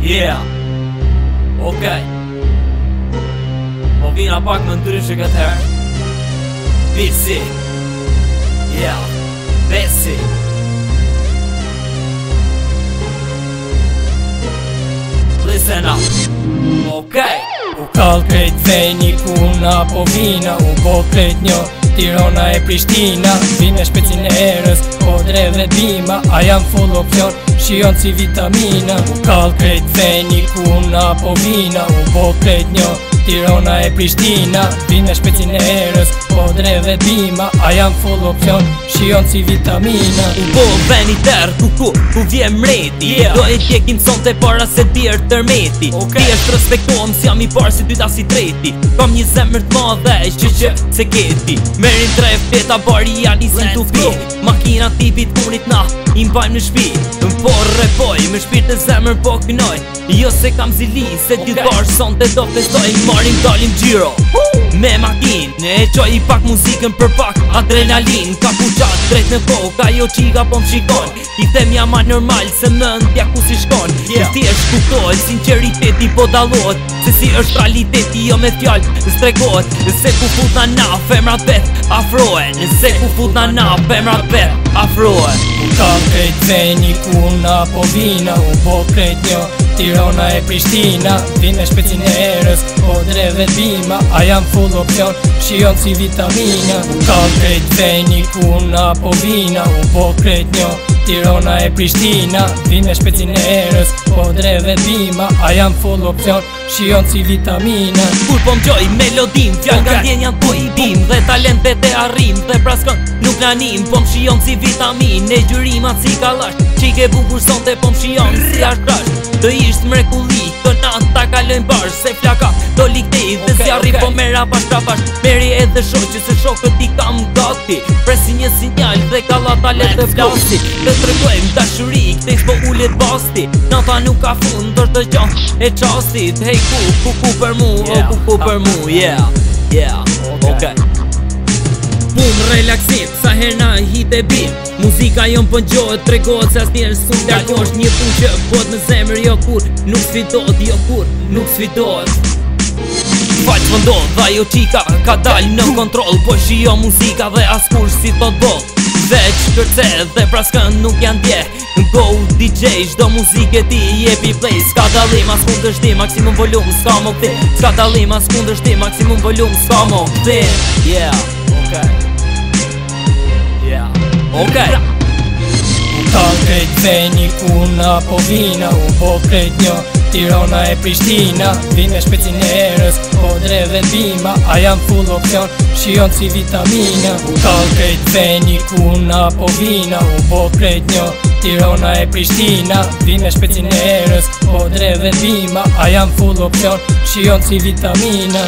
Yeah. Okej. Po vina pak më ndryshe këtë herë. Bisi. Yeah. Besi. Listen up. Okej. U kall krejt veni kuna po vina. U bo krejt një Tirana e Prishtina. Vine shpecin e erës, po dreve bima. A jam full opcion, shion si vitamina. U kall krejt veni kuna po vina. U bo krejt një Tirana e Prishtina. Vine shpecin e erës, po dreve bima. A jam full opcion, shion si vitamina. U bo veni tërë ku vje mreti. Do e tjekin sonte para se bjerë tërmeti. Ti është respektohem si jam i parë si dyta si treti. Kam një zemër t'madhe që se keti. Merin tre fleta bari jani si t'u pi. Makina tipit punit na im bajmë në shpi. Më porre poj, me shpirt e zemër po kënoj. Jo se kam zili, se t'ju parë sonte do festoj. Marim dalim gjiro me makin, e qoj i pak muzikën për pak adrenalin. Ka puqat drejt në koka, jo qika po m'shikon. I them jam ma normal se më ndja ku si shkon. Ti është kuptoj, sinceriteti po dalot. Se si është realiteti jo me fjall stregot. Se ku futna na femrat vet afroen. Se ku futna na femrat vet afroen. U kall krejt veni kuna po vina. U bo krejt një Tirana e Prishtina. Vine shpecin e erës, po dreve bima. A jam full opcion, shion si vitamina. U kall krejt veni kuna po vina. U bo krejt një Tirana e Prishtina. Vine shpecin e erës, po dreve bima. A jam full opcion, shion si vitamina. Kur po m'gjoj melodim, fjall nga ndjenjan po i bim. Dhe talentet e arrim, dhe praskon nuk nanim. Po m'shion si vitamin, e gjyrimat si kalash. Qike bukur sonte po m'shion si ashtrash. Do isht mrekulli, të natë ta kalojnë bashkë. Se flaka do liktej dhe si arri po mera pashtrapash. Meri edhe shoqë se shokët i kam gati. Presi një sinjal dhe kalla talet dhe flasi. Dhe të tregojmë dashuri, këtej s'po ullet basti. Nata nuk ka fund, është të gjon e qastit. Hej ku për mu, o ku për mu. Yeah, okej. Pun relaksim, sa her na hit e bim. Muzika jon po n'gjohet, tregohet se as njerë s'u largosh. Një pun që bot në zemër jo kur nuk sfidohet, jo kur nuk sfidohet. Faqë më ndodh, dha jo qika ka dal në kontrol. Po shio muzika dhe askur si thot bol. Veç kërce dhe praskën nuk janë dje. Go DJ, shdo muzike ti jepi play. Ska dalim as kundër shti, maksimum volum s'ka mo këti. Ska dalim as kundër shti, maksimum volum s'ka mo këti. Okej. U kall krejt veni kuna po vina. U bo krejt një Tirana e Prishtina. Vine shpecin e erës, po dreve bima. A jam full opcion, shion si vitamina. U kall krejt veni kuna po vina. U bo krejt një Tirana e Prishtina. Vine shpecin e erës, po dreve bima. A jam full opcion, shion si vitamina.